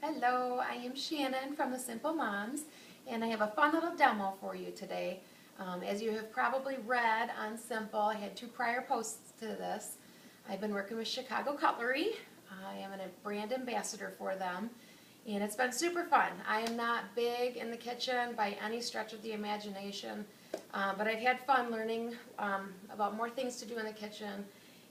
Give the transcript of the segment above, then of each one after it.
Hello, I am Shannon from The Simple Moms, and I have a fun little demo for you today. As you have probably read on Simple, I had 2 prior posts to this. I've been working with Chicago Cutlery. I am a brand ambassador for them, and it's been super fun. I am not big in the kitchen by any stretch of the imagination, but I've had fun learning about more things to do in the kitchen.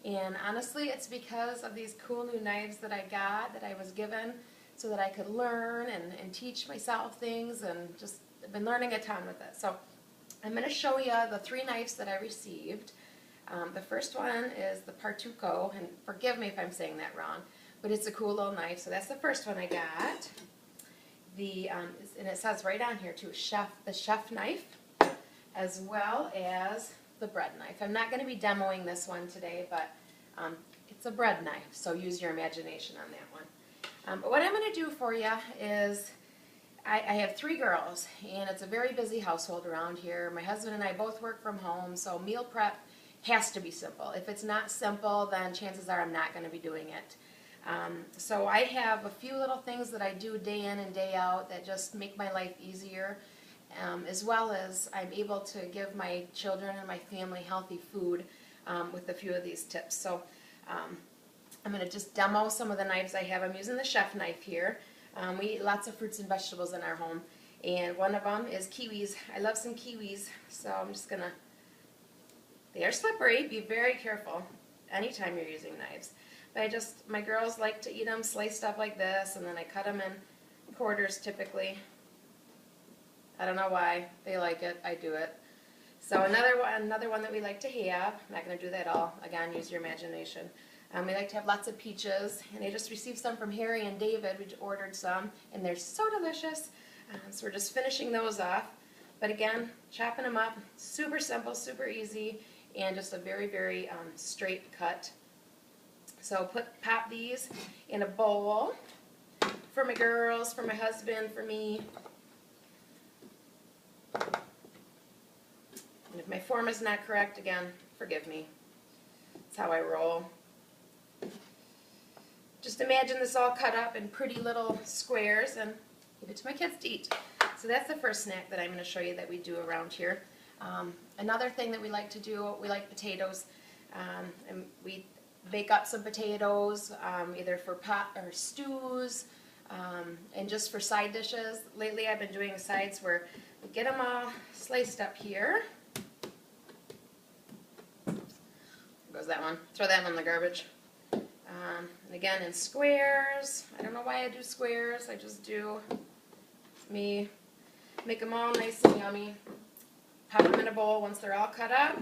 And honestly, it's because of these cool new knives that I got, that I was given, so that I could learn and teach myself things, and just I've been learning a ton with it. So I'm going to show you the 3 knives that I received. The first one is the Partuco, and forgive me if I'm saying that wrong, but it's a cool little knife. So that's the first one I got. And it says right on here too, the chef knife, as well as the bread knife. I'm not going to be demoing this one today, but it's a bread knife, so use your imagination on that one. But what I'm going to do for you is, I have 3 girls, and it's a very busy household around here. My husband and I both work from home, so meal prep has to be simple. If it's not simple, then chances are I'm not going to be doing it. So I have a few little things that I do day in and day out that just make my life easier, as well as I'm able to give my children and my family healthy food with a few of these tips. So I'm going to just demo some of the knives I have. I'm using the chef knife here. We eat lots of fruits and vegetables in our home, and one of them is kiwis. I love some kiwis, so I'm just going to, they are slippery, be very careful anytime you're using knives. But my girls like to eat them sliced up like this, and then I cut them in quarters typically. I don't know why, they like it, I do it. So another one that we like to have, I'm not going to do that all, again, use your imagination. We like to have lots of peaches, and I just received some from Harry and David. We ordered some, and they're so delicious. So we're just finishing those off. But again, chopping them up, super simple, super easy, and just a very, very straight cut. So pop these in a bowl for my girls, for my husband, for me. And if my form is not correct, again, forgive me. That's how I roll. Just imagine this all cut up in pretty little squares and give it to my kids to eat. So that's the first snack that I'm going to show you that we do around here. Another thing that we like to do, we like potatoes. And we bake up some potatoes, either for pot or stews, and just for side dishes. Lately I've been doing sides where we get them all sliced up here. There goes that one. Throw that in the garbage. And again, in squares. I don't know why I do squares. I just do. It's me. Make them all nice and yummy. Pop them in a bowl once they're all cut up.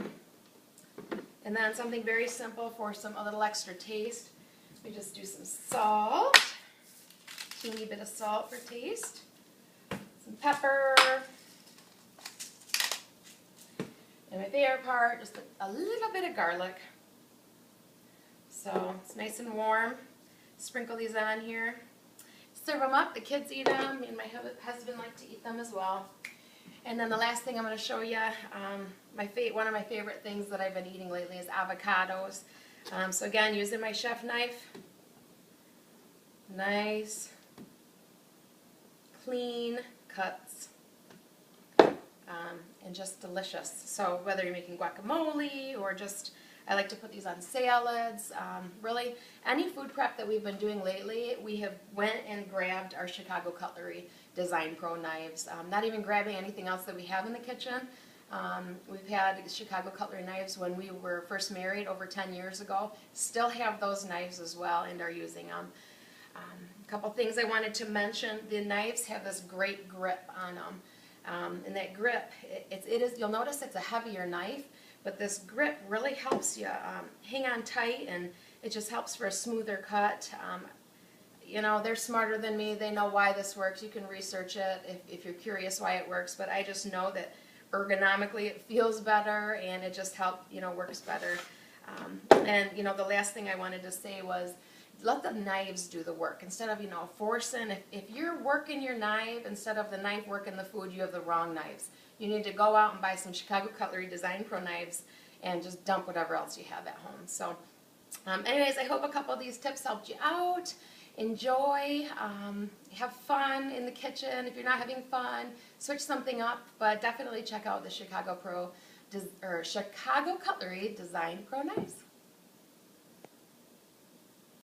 And then something very simple for a little extra taste. We just do some salt. Teeny bit of salt for taste. Some pepper. And my favorite part, just a little bit of garlic. So it's nice and warm. Sprinkle these on here. Serve them up. The kids eat them, and my husband likes to eat them as well. And then the last thing I'm going to show you, one of my favorite things that I've been eating lately is avocados. So again, using my chef knife. Nice, clean cuts. And just delicious. So whether you're making guacamole or just, I like to put these on salads. Really, any food prep that we've been doing lately, we have went and grabbed our Chicago Cutlery DesignPro Knives. Not even grabbing anything else that we have in the kitchen. We've had Chicago Cutlery knives when we were first married over 10 years ago. Still have those knives as well and are using them. A couple things I wanted to mention. The knives have this great grip on them. And that grip, you'll notice it's a heavier knife, but this grip really helps you hang on tight, and it just helps for a smoother cut. You know, they're smarter than me. They know why this works. You can research it if you're curious why it works, but I just know that ergonomically it feels better, and it just works better. And the last thing I wanted to say was, let the knives do the work instead of forcing. If you're working your knife instead of the knife working the food, you have the wrong knives. You need to go out and buy some Chicago Cutlery DesignPro knives and just dump whatever else you have at home. So anyways, I hope a couple of these tips helped you out, enjoy, have fun in the kitchen. If you're not having fun, switch something up, but definitely check out the Chicago Cutlery DesignPro Knives.